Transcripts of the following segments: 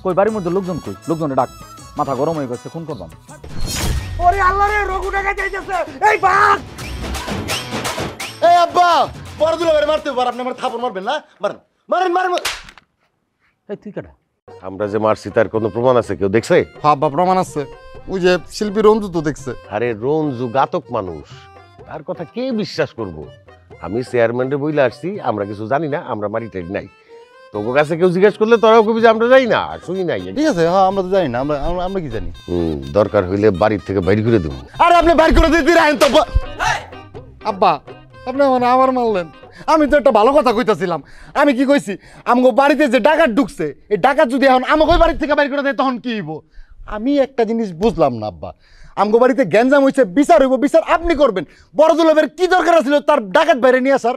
কই বাড়ির মধ্যে লোকজন কই লোকজনে ডাক মাথা গরম হয়ে গেছে খুন করবাম ওরে আল্লাহ রে রঘু টাকা চাইতেছে এই বাঘ এই আব্বা বড় দুলাভাই মারতে পার আপনি আমার থাপড় মারবেন না মারেন মারেন মারেন এই তুই কেডা আমরা যে মারছি তার কোনো প্রমাণ আছে কেউ দেখছে? আব্বা প্রমাণ আছে, ওই যে শিল্পী রঞ্জু তো দেখছে। আরে রঞ্জু ঘাতক মানুষ, তার কথা কে বিশ্বাস করব? আমি চেয়ারম্যানের বইলে আসছি, আমরা কিছু জানি না, আমরা মারি টারি নাই। তোর কাছে কেউ জিজ্ঞেস করলে তোরাও কবি যে আমরা যাই না, শুনি নাই। ঠিক আছে, হ্যাঁ আমরা তো জানি না, আমরা কি জানি? দরকার হইলে বাড়ির থেকে বাইর করে দেবো। আরে আপনি বাইর করে দিতে রাখেন তো আব্বা, আপনি মানে আবার মারলেন। আমি তো একটা ভালো কথা কইতাছিলাম। আমি কি কইছি, আমগো বাড়িতে যে ডাকাত ঢুকছে, এই ডাকাত যদি এখন আমাকে বাড়ির থেকে বাইর করে দেয় তখন কি হইব? আমি একটা জিনিস বুঝলাম না আব্বা, আমগো বাড়িতে গ্যাঞ্জাম হইছে, বিচার হইব, বিচার আপনি করবেন। বড় দুলাভাইয়ের কি দরকার ছিল তার ডাকাত বাইরে নিয়ে আসার?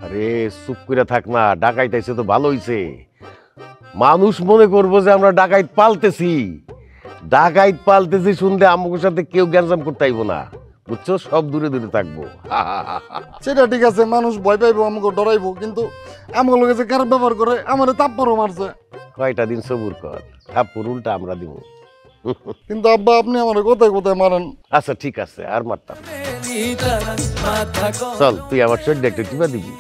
আরে চুপ করে থাক না, ডাকাইত আইছে তো ভালো হইছে। মানুষ মনে করবো যে আমরা ডাকাইত পালতেছি। ডাকাইত পালতেছি শুনতে আমাকে সাথে কেউ গ্যাঞ্জাম করতে আইব না, বুঝছো? সব দূরে দূরে থাকবো। সেটা ঠিক আছে, মানুষ ভয় পাইবো, আমাকে ডরাইবো, কিন্তু আমার লোকে যে খারাপ ব্যবহার করে আমার তাপ্পরও মারছে। কয়টা দিন সবুর কর, থাপ্পর উল্টা আমরা দিব। কিন্তু আব্বা আপনি আমার কোথায় কোথায় মারেন। আচ্ছা ঠিক আছে, আর মারতাম। চল তুই আমার শরীরটা একটু টিপা দিবি।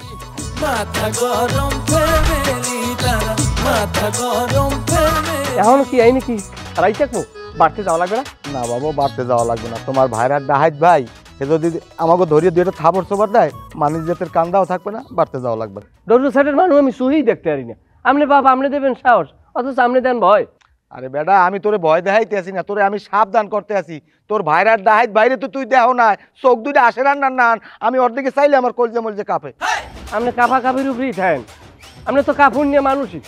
এখন কি এই নাকি রাই থাকবো, বাড়তে যাওয়া লাগবে না? না বাবা, বাড়তে যাওয়া লাগবে না। তোমার ভাইরা ডাহাইত ভাই, সে যদি আমাকে ধরিয়ে দুইটা থাপড় চোপড় দেয়, মানুষ জাতের কান্দাও থাকবে না, বাড়তে যাওয়া লাগবে না। ডরু সাইডের মানুষ আমি সুই দেখতে পারি না। আপনি বাবা আপনি দেবেন সাহস, অথচ আপনি দেন ভয়। আরে বেটা, আমি তোরে ভয় দেখাইতে আসি না, তোরে আমি সাবধান করতে আসি। তোর ভাইরার ডাহাইত বাইরে তো তুই দেহ না, চোখ দুইটা আসে না না, আমি ওর দিকে চাইলে আমার কলজে মলজে কাঁপে। আপনি কাফা কাফির উপরেই থাকেন, আপনি তো কাপুর নিয়ে মানুষই।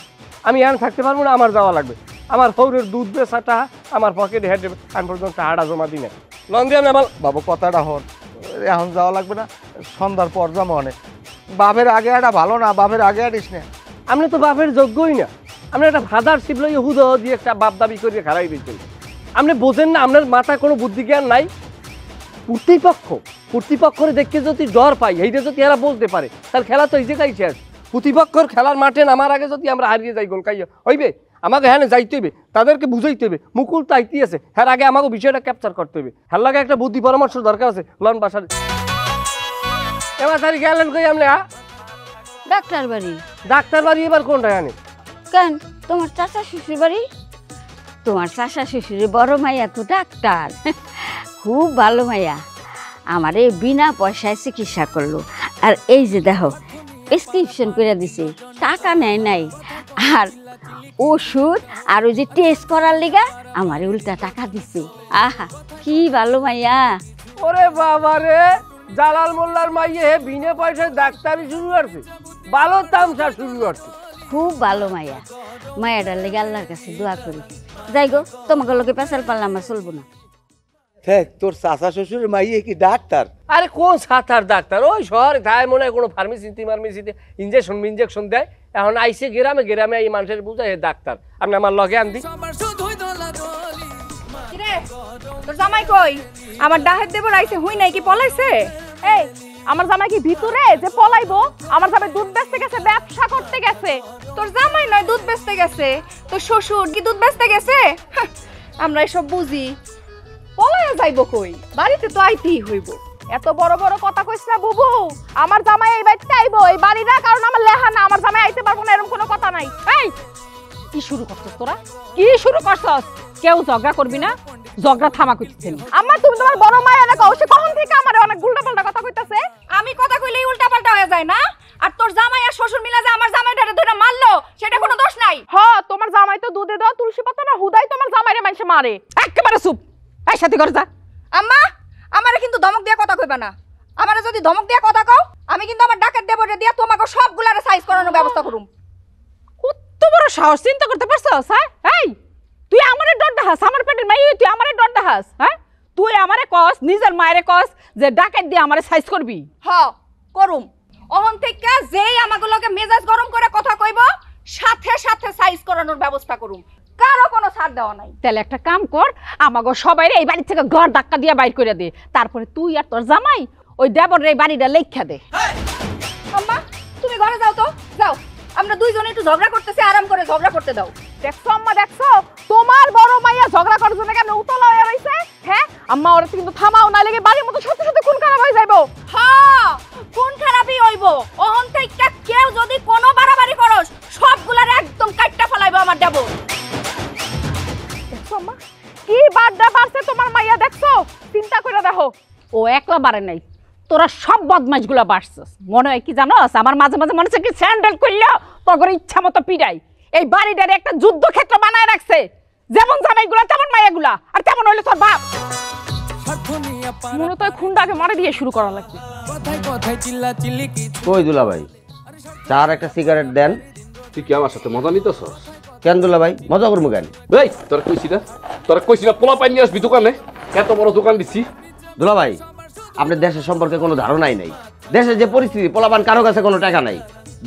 আমি এখন থাকতে পারবো না, আমার যাওয়া লাগবে। আমার হৌরের দুধ বেচাটা আমার পকেটে হেঁটে আমি পর্যন্ত টাকাটা জমা দিই না। লং দিয়ে আমার বাবু কথাটা হন, এখন যাওয়া লাগবে না, সন্ধ্যার পর যাবো অনেক। বাপের আগে একটা ভালো না, বাপের আগে আটিস না। আপনি তো বাপের যোগ্যই না, আপনি একটা ফাদারশিপ লইয়ে হুদ দিয়ে একটা বাপ দাবি করে খারাই দিচ্ছেন। আপনি বোঝেন না, আপনার মাথায় কোনো বুদ্ধি জ্ঞান নাই। প্রতিপক্ষরে দেখে যদি ডর পাই, এইটা যদি এরা বলতে পারে, তার খেলা তো এই জায়গায় শেষ। প্রতিপক্ষর খেলার মাঠে নামার আগে যদি আমরা হারিয়ে যাই, গোল খাইয়া হইবে, আমাকে হ্যাঁ যাইতে হইবে, তাদেরকে বুঝাইতে হবে। মুকুল তাইতে আছে, হ্যাঁ আগে আমাকে বিষয়টা ক্যাপচার করতে হবে। হ্যাঁ লাগে একটা বুদ্ধি পরামর্শ দরকার আছে। লন বাসার এবার তারি গেলেন কই আপনি? ডাক্তার বাড়ি। ডাক্তার বাড়ি এবার কোনটা জানি? কেন তোমার চাচা শ্বশুর বাড়ি? তোমার চাচা শ্বশুরের বড় মাইয়া তো ডাক্তার, খুব ভালো মাইয়া। আমারে বিনা পয়সায় চিকিৎসা করলো। আর এই যে দেখো প্রেসক্রিপশন করে দিছে, টাকা নেয় নাই। আর ওষুধ আর ওই যে টেস্ট করার লিগা আমারে উল্টা টাকা দিছে। আহা কি ভালো মাইয়া। ওরে বাবা রে, জালাল মোল্লার মাইয়ে বিনা পয়সায় ডাক্তারি শুরু করছে, ভালো তামসা শুরু করছে। খুব ভালো মাইয়া। মায়াটার লেগে আল্লাহর কাছে দোয়া করি। যাই গো, তোমাকে লোকে পেশাল পারলে আমার চলবো না। দেখ তোর চাচা শ্বশুরের মাইয়ে কি ডাক্তার? আরে কোন সাতার ডাক্তার, ওই শহরে তাই মনে হয় কোনো ফার্মেসিতে ইঞ্জেকশন দেয়। এখন আইসে গ্রামে গ্রামে এই মানুষের বুঝায় ডাক্তার। আপনি আমার লগে আনবি। তোর জামাই কই? আমার ডাহের দেবর আইছে, হুই নাই কি পলাইছে? এই আমার জামাই কি ভিতরে যে পলাইবো? আমার জামাই দুধ বেচতে গেছে, ব্যবসা করতে গেছে। তোর জামাই নয় দুধ বেচতে গেছে, তোর শ্বশুর কি দুধ বেচতে গেছে? আমরা এসব বুঝি। পলাইয়া যাইবো কই? বাড়িতে তো আইতেই হইব। এত বড় বড় কথা কইছ না বুবু। আমার জামাই এই বাড়িতে আইবো, এই বাড়ি না, কারণ আমার লেহা না, আমার জামাই আইতে পারবো না, এরকম কোনো কথা নাই। এই কি শুরু করছস তোরা? কি শুরু করছস? কেউ ঝগড়া করবি না, ঝগড়া থামা কইতেছেন। আম্মা তুমি তোমার বড় মায়ের না কও, সে কখন থেকে আমারে অনেক উল্টাপাল্টা কথা কইতাছে। আমি কথা কইলেই উল্টাপাল্টা হয়ে যায় না? আর তোর জামাই আর শ্বশুর মিলা যে আমার জামাইটারে ধরে মারলো, সেটা কোনো দোষ নাই। হ্যাঁ তোমার জামাই তো দুধে দেওয়া তুলসী পাতা না, হুদাই তোমার জামাইরে মানুষে মারে। একেবারে চুপ, এই সাথে করে যা। আম্মা আমারে কিন্তু ধমক দিয়া কথা কইবা না। আমারে যদি ধমক দিয়া কথা কও, আমি কিন্তু আমার ডাকের দেবরে দিয়া তোমাকে সবগুলারে সাইজ করানোর ব্যবস্থা করুম। কত বড় সাহস, চিন্তা করতে পারছস? হ্যাঁ এই তুই আমারে ডর দেখাস, আমার পেটের মাই তুই আমারে ডর দেখাস? হ্যাঁ তুই আমারে কস, নিজের মায়েরে কস যে ডাকের দিয়ে আমারে সাইজ করবি? হ্যাঁ করুম। অহন থেকে যেই আমাগুলোকে মেজাজ গরম করে কথা কইব, সাথে সাথে সাইজ করানোর ব্যবস্থা করুম। কারো কোনো ছাড় দেওয়া নাই। তাহলে একটা কাম কর, আমাগো সবাইরে এই বাড়ি থেকে ঘর ধাক্কা দিয়ে বাইর করে দে। তারপরে তুই আর তোর জামাই ওই দেবরের এই বাড়িটা লেখা দে। আম্মা তুমি ঘরে যাও তো, যাও। আমরা দুইজনে একটু ঝগড়া করতেছি, আরাম করে ঝগড়া করতে দাও। দেখছো আম্মা দেখছো তোমার বড় মাইয়া ঝগড়া করার জন্য কেন উতলা হয়ে রইছে হ্যাঁ আম্মা ওরা কিন্তু থামাও না লাগে বাড়ির মতো সত্যি সত্যি খুন খারাপ হয়ে যাইবো হ্যাঁ কোন খারাপই হইব ওহন থেকে কেউ যদি কোনো বাড়াবাড়ি করস সবগুলার একদম কাটটা ফলাইবো আমার দেব দেখছো আম্মা কি বাড্ডা বাড়ছে তোমার মাইয়া দেখছো চিন্তা করে দেখো ও একলা বাড়ে নাই তোরা সব বদমাইশগুলা বাড়ছস মনে হয় কি জানোস আমার মাঝে মাঝে মনে হচ্ছে কি স্যান্ডেল করলো তখন ইচ্ছা মতো পিড়াই এই বাড়িটারে একটা যুদ্ধক্ষেত্র বানায় রাখছে যেমন জামাইগুলা তেমন মাইয়াগুলা আর তেমন হইলো তোর বাপ মনে তো খুনটাকে মারে দিয়ে শুরু করা লাগবে কই দুলা ভাই চার একটা সিগারেট দেন। তুই কি আমার সাথে মজা নিতেছস? কেন দুলা ভাই মজা করবো কেন? এই তোরা কইছি না পোলা পাই নিয়ে আসবি দোকানে, এত বড় দোকান দিছি। দুলা ভাই আপনার দেশের সম্পর্কে কোনো ধারণাই নাই। দেশের যে পরিস্থিতি পোলাপান কারো কাছে কোনো টাকা নাই,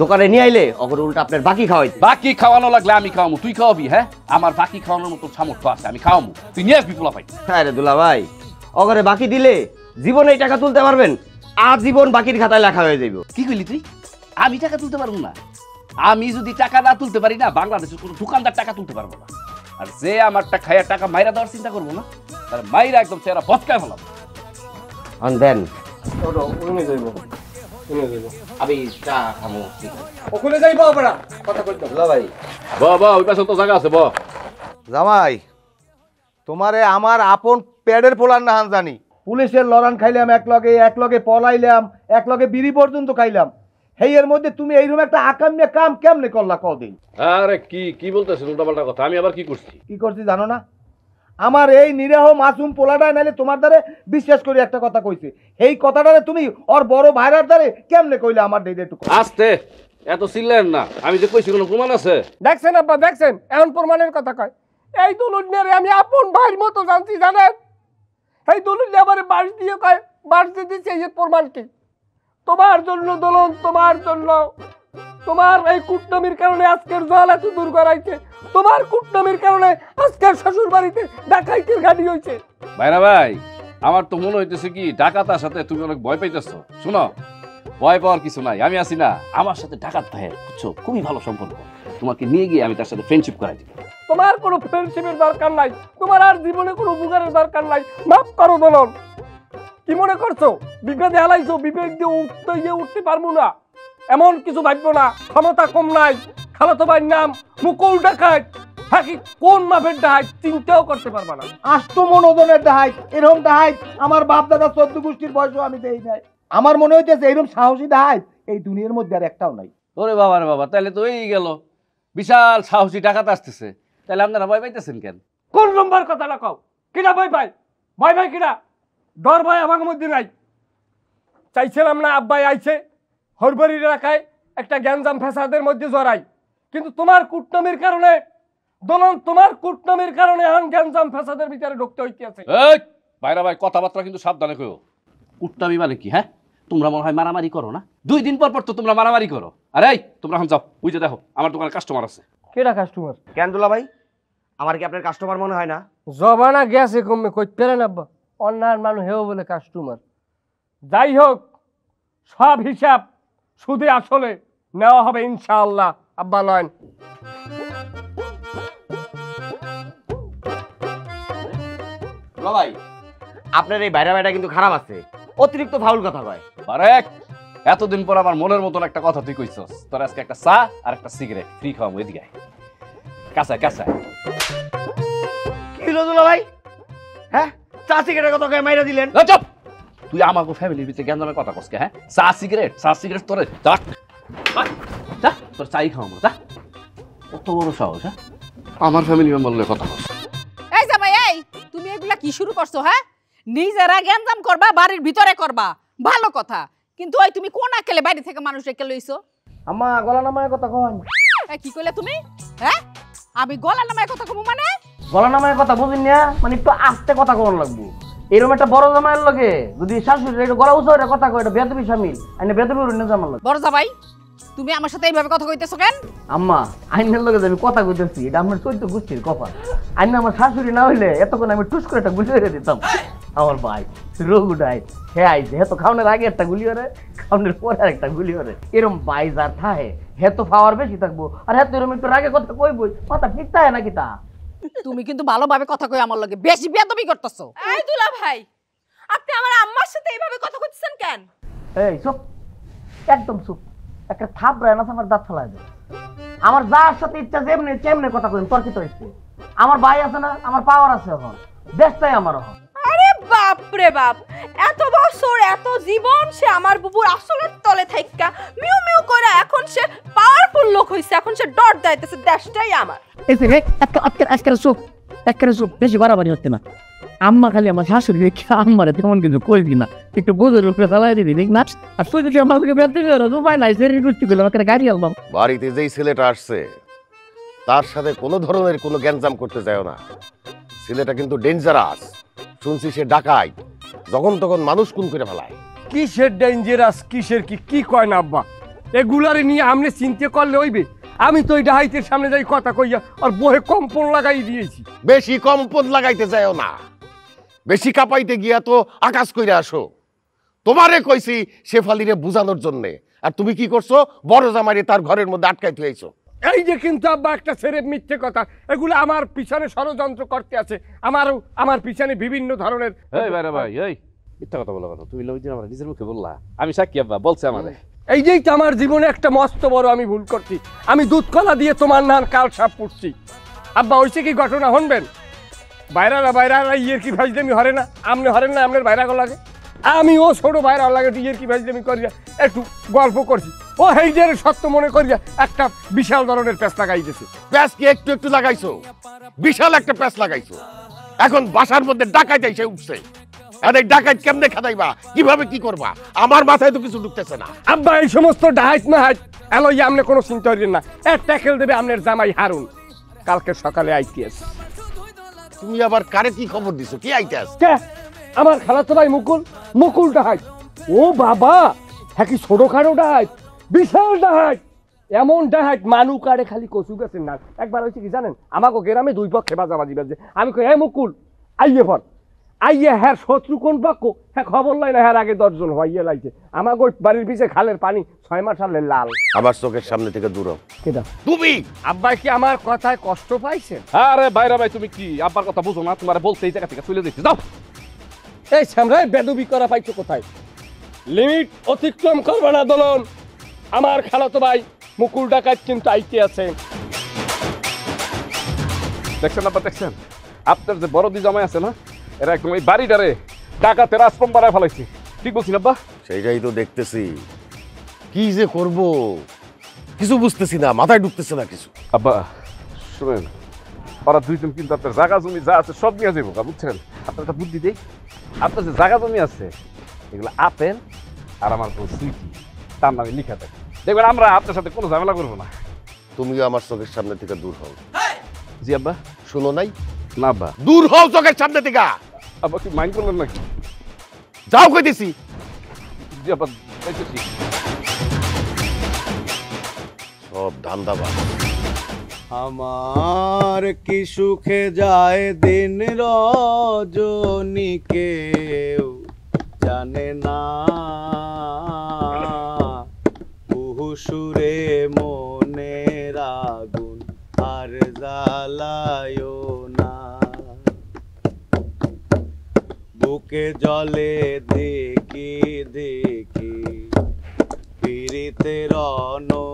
দোকানে নিয়ে আইলে অগর উল্টা আপনার বাকি খাওয়াই। বাকি খাওয়ানো লাগলে আমি খাওয়াবো, তুই খাওয়াবি? হ্যাঁ আমার বাকি খাওয়ানোর মতো সামর্থ্য আছে, আমি খাওয়াবো, তুই নিয়ে আসবি পোলা পাই। হ্যাঁ রে দুলা ভাই অগরে বাকি দিলে জীবনে এই টাকা তুলতে পারবেন, আজীবন বাকির খাতায় লেখা হয়ে যাইব। কি কইলি তুই? আমি টাকা তুলতে পারবো না? আমি যদি টাকা না তুলতে পারি না, বাংলাদেশের কোনো দোকানদার টাকা তুলতে পারবো না। আর যে আমারটা খাইয়া টাকা মাইরা দেওয়ার চিন্তা করবো না, তার মাইরা একদম চেহারা বচকায় ফেলাম। দেন আমি চা খাবো। ওখানে যাইবো আমরা কথা কইতে। দুলা ভাই বাবা ওই পাশে তো জায়গা আছে, বাহ। জামাই তোমারে আমার আপন প্যাডের পোলার না হান জানি, পুলিশের লড়ান খাইলাম একলগে পলাইলাম, একলগে বিড়ি পর্যন্ত খাইলাম। হেই এর মধ্যে তুমি এইরকম একটা আকাম্যে কাম কেমনে করলা কদিন? আরে কি বলতেছেন উল্টাপাল্টা কথা? আমি আবার কি করছি? কি করছি জানো না? আমার এই নিরীহ মাসুম পোলাটা নাইলে তোমার দ্বারে বিশ্বাস করে একটা কথা কইছে, এই কথাটারে তুমি ওর বড় ভাইরার দ্বারে কেমনে কইলে আমার দেই একটু আস্তে, এত চিল্লেন না। আমি যে কইছি কোনো প্রমাণ আছে? দেখছেন আব্বা দেখছেন, এমন প্রমাণের কথা কয়। এই দুলুনিয়ারে আমি আপন ভাইয়ের মতো জানছি জানেন। এই দুলুনিয়া আমারে বাস দিয়ে কয়, বাস দিয়ে দিচ্ছে এই প্রমাণ কি? তোমার জন্য দোলন, তোমার জন্য, তোমার এই কুটনামির কারণে আজকের জল এত দূর করাইছে, তোমার কুটনামির কারণে আজকের শ্বশুর বাড়িতে ডাকাইতের গাড়ি হয়েছে। ভাইরা ভাই আমার তো মনে হইতেছে কি ডাকাতার সাথে তুমি অনেক ভয় পাইতেছো। শুনো, ভয় পাওয়ার কিছু নাই, আমি আছি না। আমার সাথে ডাকাত ভাইয়ের বুঝছো খুবই ভালো সম্পর্ক, তোমাকে নিয়ে গিয়ে আমি তার সাথে ফ্রেন্ডশিপ করাই দিব। তোমার কোনো ফ্রেন্ডশিপের দরকার নাই, তোমার আর জীবনে কোনো উপকারের দরকার নাই। মাফ করো দোলন। কি মনে করছো বিপদে হালাইছো, বিবেক দিয়ে উঠতে পারবো না এমন কিছু ভাববো না। ক্ষমতা কম নাই, খালাতো ভাইয়ের নাম মুকুল ডাকাত, থাকি কোন মাপের ডাহাই চিন্তাও করতে পারবা না। আষ্ট মনোদনের ডাহাই, এরকম ডাহাই আমার বাপ দাদা 14 গোষ্ঠীর বয়সও আমি দেই নাই। আমার মনে হইতেছে এরকম সাহসী ডাহাই এই দুনিয়ার মধ্যে আর একটাও নাই। ওরে বাবা রে বাবা, তাহলে তো এই গেল, বিশাল সাহসী ডাকাত আসতেছে। তাহলে আপনারা ভয় পাইতেছেন কেন? কোন নম্বর কথাটা কও? কিনা ভয় পাই? ভয় পাই কিনা? ডর ভয় আমার মধ্যে নাই। চাইছিলাম না আব্বাই আইছে হরবরির এলাকায় একটা গ্যাঞ্জাম ফ্যাসাদের মধ্যে জড়াই, কিন্তু তোমার কুটনামির কারণে দোলন, তোমার কুটনামির কারণে এখন গ্যাঞ্জাম ফ্যাসাদের ভিতরে ঢুকতে হইতেছে। এই ভাইরা ভাই কথাবার্তা কিন্তু সাবধানে কইও। কুটনামি মানে কি? হ্যাঁ তোমরা মনে হয় মারামারি করো না? 2 দিন পর তো তোমরা মারামারি করো। আরে এই তোমরা এখন যাও, বুঝে দেখো আমার দোকানে কাস্টমার আছে। কেডা কাস্টমার? কেন দুলা ভাই আমার কি আপনার কাস্টমার মনে হয় না? জবানা গেছে কমে কইতে পারেন আব্বা, অন্যান্য মানুষ হেও বলে কাস্টমার। যাই হোক সব হিসাব সুদে আসলে নেওয়া হবে ইনশাআল্লাহ। আব্বা লয়ন ভাই আপনার এই বাইরা বাইরা কিন্তু খারাপ আছে, অতিরিক্ত ফাউল কথা কয়। আরে এতদিন পর আমার মনের মতন একটা কথা তুই কইছস। তোর আজকে একটা চা আর একটা সিগারেট ফ্রি খাওয়াবো। এদিকে কাঁচায় কাঁচায়। কি হলো দুলা ভাই? হ্যাঁ চা সিগারেটের কথা কয়ে মাইরা দিলেন। চুপ! তুই আমাকে ফ্যামিলির ভিতরে গ্যাঞ্জামের কথা কসকে? হ্যাঁ চা সিগারেট তোরে যা তোর চাই খাওয়াবো। যা, কত বড় সাহস! হ্যাঁ আমার ফ্যামিলি মেম্বার কথা কস। এই জামাই এই তুমি এগুলা কি শুরু করছো? হ্যাঁ নিজেরা গ্যাঞ্জাম করবা, বাড়ির ভিতরে করবা, ভালো কথা, কিন্তু ওই তুমি কোন আকেলে বাইরে থেকে মানুষ রেখে লইছো? আম্মা গলা নামায় কথা কন। এই কি কইলা তুমি? হ্যাঁ আমি গলা নামায় কথা কমু মানে? গলা নামায় কথা বুঝিন না, মানে একটু আস্তে কথা কন লাগবো। এরকম একটা বড় জামাইয়ের লগে যদি শাশুড়ি একটু গলা উঁচু করে কথা কয়, এটা বেয়াদবি শামিল। আইনে বেয়াদবি উড়ে জামার লাগে। বড় জামাই তুমি আমার সাথে এইভাবে কথা কইতেছো কেন? আম্মা আইনের লগে আমি কথা কইতেছি, এটা আমার 14 গোষ্ঠীর কথা। আইনে আমার শাশুড়ি না হইলে এতক্ষণ আমি টুস করে একটা গুছিয়ে দিতাম। আমার ভাই রঘুটাই হ্যাঁ আইছে হ্যাঁ তো খাওয়ানোর আগে একটা গুলি হরে খাওয়ানোর পরে আর একটা গুলি হরে এরম ভাই যার থাহে হ্যাঁ তো পাওয়ার বেশি থাকবো আর হ্যাঁ তো এরম একটু রাগে কথা কইবই মাথা ঠিক থাকে নাকি তা তুমি কিন্তু ভালোভাবে কথা কই আমার লগে বেশি বেয়াদবি করতেছো। এই দুলা ভাই আপনি আমার আম্মার সাথে এইভাবে কথা কইতেছেন কেন? এই চুপ একদম চুপ একটা থাপড়ায় না আমার দাঁত ফেলায় দেয় আমার যার সাথে ইচ্ছা যেমনি তেমনি কথা কইন তোর কি তো হইছে আমার ভাই আছে না আমার পাওয়ার আছে এখন দেশটাই আমার এখন আরে বাপ রে বাপ এত বছর এত জীবন সে আমার বুবুর আসলের তলে থাইকা মিউ মিউ করে এখন সে পাওয়ারফুল লোক হইছে এখন সে ডট দাইতেছে দেশটাই আমার। এই যে আজকের চুপ বেশি বাড়াবাড়ি হচ্ছে না আম্মা খালি আমার শাশুড়ি দেখে আম্মারে তেমন কিছু কইবি না একটু বোঝের উপরে চালাই দিবি দেখ না আর তুই যদি আমাকে বেড়তে গেলো উপায় নাই সেরি করতে গেলো আমাকে গাড়ি আলবাম বাড়িতে যেই ছেলেটা আসছে তার সাথে কোনো ধরনের কোনো গ্যাঞ্জাম করতে যায় না ছেলেটা কিন্তু ডেঞ্জারাস শুনছি সে ডাকাই যখন তখন মানুষ খুন করে ফেলায় কিসের ডেঞ্জারাস কিসের কি কয় না আব্বা এগুলারে নিয়ে আমনে চিন্তা করলে হইবে আমি তো ওই ডাহাইতের সামনে যাই কথা কইয়া আর বহে কম্পন লাগাই দিয়েছি বেশি কম্পন লাগাইতে যায় না বেশি কাঁপাইতে গিয়া তো আকাশ কইরা আসো তোমারে কইছি শেফালিরে বুঝানোর জন্যে আর তুমি কি করছো বড় জামাইরে তার ঘরের মধ্যে আটকাই থুইছো এই যে কিন্তু আব্বা একটা ছেড়ে মিথ্যে কথা এগুলো আমার পিছনে ষড়যন্ত্র করতে আছে আমার পিছনে বিভিন্ন ধরনের এই বাইরে ভাই এই মিথ্যা কথা বলা কথা তুমি ওই দিন আমার নিজের মুখে বললা আমি সাক্ষী আব্বা বলছে আমারে এই যেই তো আমার জীবনে একটা মস্ত বড় আমি ভুল করছি আমি দুধ কলা দিয়ে তোমার নাম কাল সাপ পুড়ছি আব্বা হইছে কি ঘটনা শুনবেন বাইরারা ইয়ের কি ভাজদেমি হরে না আমনে হরেন না আমনের বাইরা লাগে আমিও ছোট বাইরা লাগে ইয়ের কি ভাজদেমি করিয়া একটু গল্প করছি ও হেইডের সত্য মনে করিয়া একটা বিশাল ধরনের প্যাঁচ লাগাইতেছে প্যাঁচ কি একটু একটু লাগাইছো বিশাল একটা প্যাঁচ লাগাইছো এখন বাসার মধ্যে ডাকাইত এসে উঠছে আরে ডাকাইত কেমনে খাদাইবা কিভাবে কি করবা আমার মাথায় তো কিছু ঢুকতেছে না আব্বা এই সমস্ত ডাহাইত না হাইত এলইয়া আমনে কোনো চিন্তা করেন না এক ট্যাকেল দেবে আমনের জামাই হারুন কালকে সকালে আইটিএস তুমি আবার কারে কি খবর দিছো কি আইতাস কে আমার খালাতো ভাই মুকুল ডাহাইত ও বাবা হ্যাঁ কি ছোটখাটো ডাহাইত বিশাল ডাহাইত এমন ডাহাইত মানু কারে খালি কচু গেছেন না একবার হয়েছে কি জানেন আমাকে গ্রামে দুই পক্ষে বাজাবাজি বাজে আমি কই হ্যাঁ মুকুল আইয়ে হ্যাঁ শত্রু কোন পক্ষ হ্যাঁ খবর লাই না হ্যাঁ আগে 10 জন হইয়ে লাইছে আমাকে ওই বাড়ির পিছে খালের পানি 6 মাস আলে লাল আমার চোখের সামনে থেকে দূর হও কেডা তুমি আব্বা কি আমার কথায় কষ্ট পাইছেন আরে বাইরে ভাই তুমি কি আব্বার কথা বুঝো না তোমার বলতে এই জায়গা থেকে চলে যাইতে যাও এই সামরায় বেদবি করা পাইছো কোথায় লিমিট অতিক্রম করবে না দলন আমার খালাতো ভাই মুকুল ডাকাত কিন্তু আইতে আছে দেখছেন আব্বা দেখছেন আপনার যে বড় দি জামাই আছে না এরা একদম এই বাড়িটারে ডাকাতে রাজপম বাড়ায় ফেলাইছে ঠিক বলছি আব্বা সেইটাই তো দেখতেছি কি যে করব কিছু বুঝতেছি না মাথায় ঢুকতেছে না কিছু আব্বা শুনেন ওরা দুইজন কিন্তু আপনার জায়গা জমি যা আছে সব নিয়ে যাবো বুঝছেন আপনার একটা বুদ্ধি দেই আপনার যে জায়গা জমি আছে এগুলো আপেল আর আমার কোনো সুইটি তার নামে লিখা থাকে দেখবেন আমরা আপনার সাথে কোনো ঝামেলা করবো না তুমিও আমার চোখের সামনে থেকে দূর হও জি আব্বা শুনো নাই না আব্বা দূর হও চোখের সামনে থেকে আব্বা কি মাইন্ড করলেন নাকি যাও কইতেছি জি আব্বা যাইতেছি সব ধান্দাবাজ আমার কি সুখে যায় দিন রজনী কেউ জানে না সুরে মনের আগুন আর জ্বালায়ও না বুকে জলে দেখি দেখি পীড়িতের অনল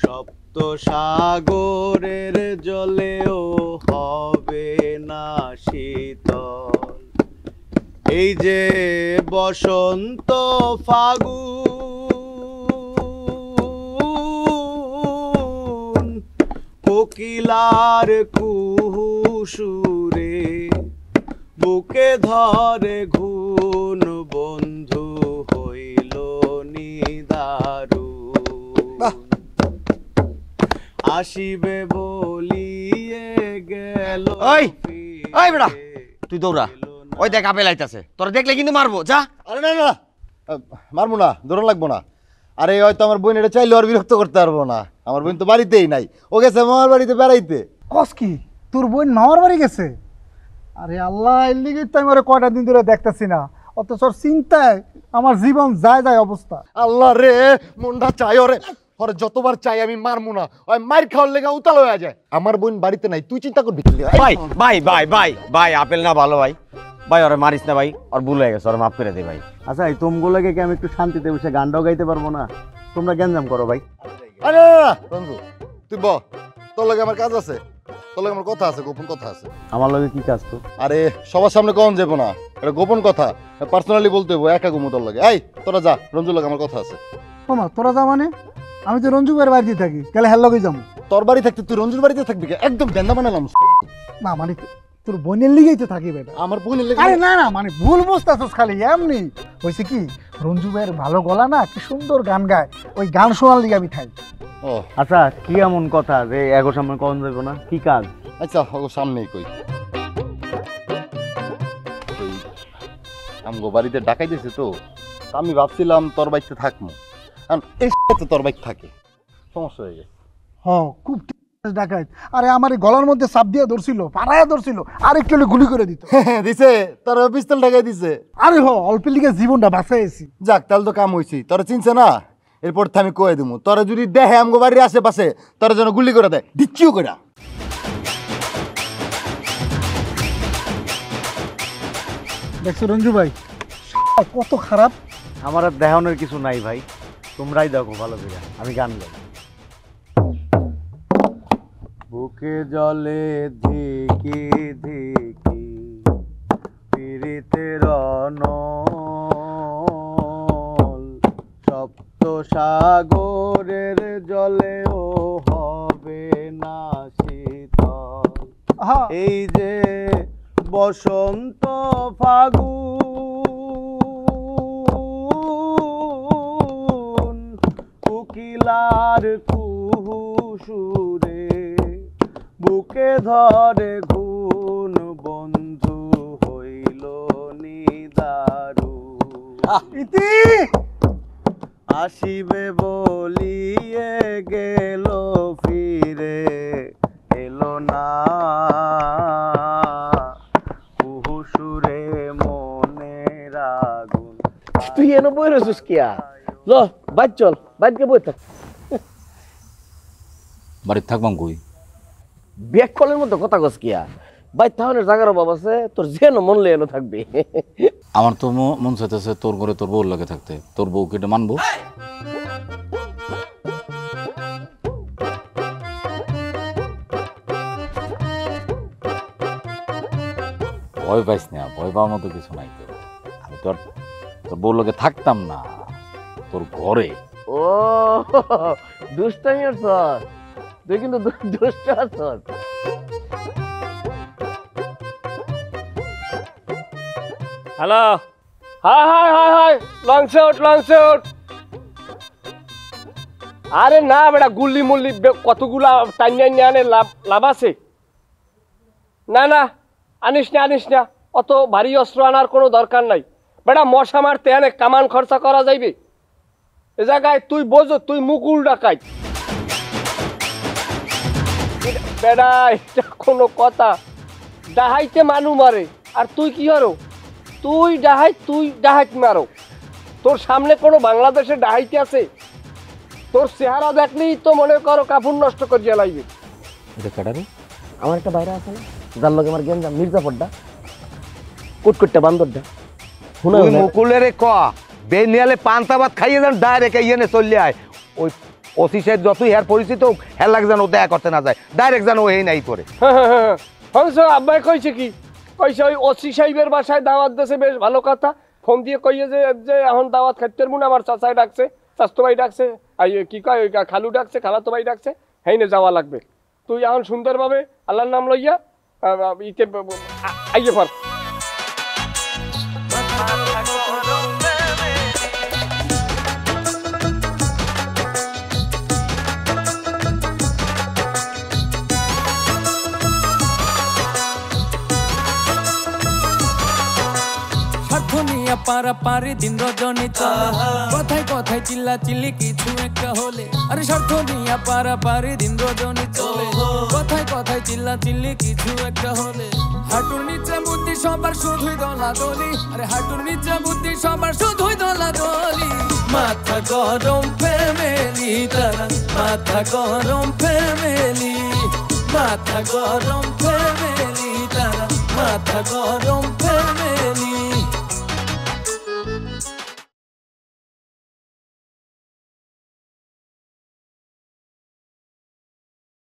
সপ্ত সাগরের জলেও হবে না শীতল এই যে বসন্ত ফাগুন কোকিলার কুহুসুরে বুকে ধরে ঘুন বন্ধু হইল নিদারুণ আসিবে বলিয়ে গেল ওই বেটা তুই দৌড়া ওই দেখ আপেল আইতাছে তোরা দেখলে কিন্তু মারবো যা আরে না না মারবো না দৌড়ান লাগবো না আরে হয়তো আমার বোন এটা চাইলে আর বিরক্ত করতে পারবো না আমার বোন তো বাড়িতেই নাই ও গেছে মামার বাড়িতে বেড়াইতে কস কি তোর বোন মামার বাড়ি গেছে আরে আল্লাহ, এর লিগে তো আমি ওরে কয়টা দিন ধরে দেখতেছি না, অথচ ওর চিন্তায় আমার জীবন যায় যায় অবস্থা। আল্লাহ রে, মনটা চাই ওরে, ওরে যতবার চাই আমি মারমু না, ওই মার খাওয়ার লেগে উতাল হয়ে যায়। আমার বোন বাড়িতে নাই, তুই চিন্তা করবি কি? ভাই ভাই ভাই ভাই ভাই আপেল না ভালো ভাই, ভাই ওরে মারিস না ভাই, ওর ভুল হয়ে গেছে, ওরে মাফ করে দে ভাই। আচ্ছা এই তোমগুলোকে কি আমি একটু শান্তিতে বসে গানটাও গাইতে পারবো না? তোমরা গ্যাঞ্জাম করো ভাই। আরে রঞ্জু, তুই ব, তোর লগে আমার কাজ আছে, তোর লগে আমার কথা আছে, গোপন কথা আছে। আমার লগে কি কাজ তো? আরে সবার সামনে কখন যাবো না, এটা গোপন কথা, পার্সোনালি বলতে হইব, একা ঘুমো তোর লগে। এই তোরা যা, রঞ্জুর লগে আমার কথা আছে। মামা তোরা যা মানে? আমি তো রঞ্জু ভাইয়ের বাড়িতে থাকি, গেলে হেল লগে যাবো। তোর বাড়ি থাকতে তুই রঞ্জুর বাড়িতে থাকবি? একদম গেন্দা বানালাম না মানে তোর বোনের লিগেই তো থাকি বেটা। আমার বোনের লেগে? আরে না না, মানে ভুল বুঝতেছস খালি, এমনি হয়েছে কি, রঞ্জু ভাইয়ের ভালো গলা না, কি সুন্দর গান গায়, ওই গান শোনার লিগে আমি থাকি। ও আচ্ছা কি এমন কথা যে এগো সামনে কখন যাবো না? কি কাজ? আচ্ছা ও সামনেই কই, ওই আমগো বাড়িতে ডাকাই দিয়েছে তো, আমি ভাবছিলাম তোর বাড়িতে থাকবো, কারণ এই তো তোর বাড়িতে থাকে, সমস্যা হয়ে গেছে। হ্যাঁ খুব ডাকাইত। আরে আমার এই গলার মধ্যে চাপ দিয়ে ধরছিল, পাড়ায় ধরছিল, আর একটু হলে গুলি করে দিত। দিছে তোর পিস্তল ঢাকাই দিছে? আরে হ, অল্প লিগে জীবনটা বাঁচাইছি। যাক তাহলে তো কাম হয়েছি, তোরা চিনছে না, এরপর তো আমি কয়ে দেবো, তোরা যদি দেখে আমগো বাড়ির আশেপাশে, তোরা যেন গুলি করে দেয়, ডিচ্ছিও করে। দেখছো রঞ্জু ভাই কত খারাপ? আমার আর দেখানোর কিছু নাই ভাই, তোমরাই দেখো ভালো করে, আমি গান গাই। বুকে জলে ধিকি ধিকি পীড়িতের অনল, সপ্ত সাগরের জলেও হবে না শীতল। এই যে বসন্ত ফাগুন, কোকিলার কুহু সুরে বুকে ধরে ঘুন, বন্ধু হইল নিদারু। ইতি আসিবে বলিয়ে গেল, ফিরে এলো না, কুহু সুরে মনের আগুন। তুই এনে বই রয়েছিস কিয়া? ল বাইর চল, বাইরকে বই থাক। বাড়িতে থাকবাম কই? ব্যাক কলের মতো কথা কস কিয়া? বাইর তাহলে জায়গার অভাব আছে, তোর যেন মন লে এনে থাকবে। আমার তো মন চাইতেছে তোর ঘরে তোর বউর লাগে থাকতে, তোর বউকে এটা মানবো? ভয় পাইস না, ভয় পাওয়ার মতো কিছু নাই তো। আমি তোর বউর লগে থাকতাম না, তোর ঘরে। ও দুষ্টামি আর তুই কিন্তু দুষ্ট আছস। Hello, hi hi hi hi, long shot long shot. আরে না বেটা, গুল্লি মুল্লি কতগুলা টাইনিয়া নিয়ে আনে, লাভ আছে? না না আনিস না, অত ভারী অস্ত্র আনার কোনো দরকার নাই বেটা। মশা মারতে আনে কামান খরচা করা যাইবে এ জায়গায়? তুই বোঝো, তুই মুকুল ডাকাইত বেটা, এটা কোনো কথা? ডাহাইতে মানু মারে, আর তুই কি হরো? তুই ডাহাইত মারো। তোর সামনে কোনো বাংলাদেশে ডাহাইতে আছে? তোর চেহারা দেখলেই তো মনে করো কাপড় নষ্ট করিয়া লাগবে। আমার একটা বাইরে আছে না, যার লগে আমার গেঞ্জাম, মির্জাফরটা, কুটকুটটা বান্দরটা। তুই মুকুলের ক বেনিয়ালে পান্তা ভাত খাইয়ে যান, ডাইরেক্ট ইয়েনে চলে আয়। ওই ওসি সাহেব যতই হের পরিচিত হোক, হের লাগে যেন ও দেখা করতে না যায়, ডাইরেক্ট যেন ও এই নাই করে। আব্বাই কইছে কি? কইছে ওই ওসি সাহেবের বাসায় দাওয়াত দিয়েছে, বেশ ভালো কথা। ফোন দিয়ে কইয়ে যে এখন দাওয়াত খাইতে পারবো না, আমার চাচাই ডাকছে, চাচতো ভাই ডাকছে, কি কয় খালু ডাকছে, খালাতো ভাই ডাকছে, হেইনে যাওয়া লাগবে। তুই এখন সুন্দরভাবে আল্লাহর নাম লইয়া ইতে আইয়ে পার। পারাপারি দিন রজনী চলে, কথায় কথায় চিল্লা চিল্লি কিছু একটা হলে। আরে স্বার্থ নিয়া পারাপারি দিন রজনী চলে, কথায় কথায় চিল্লা চিল্লা চিল্লি কিছু একটা হলে হাঁটুর নিচে বুদ্ধি সবার শুধুই দলাদলি আরে হাঁটুর নিচে বুদ্ধি সবার শুধুই দলাদলি মাথা গরম ফ্যামিলি তারা মাথা গরম ফ্যামিলি মাথা গরম ফ্যামিলি তারা মাথা গরম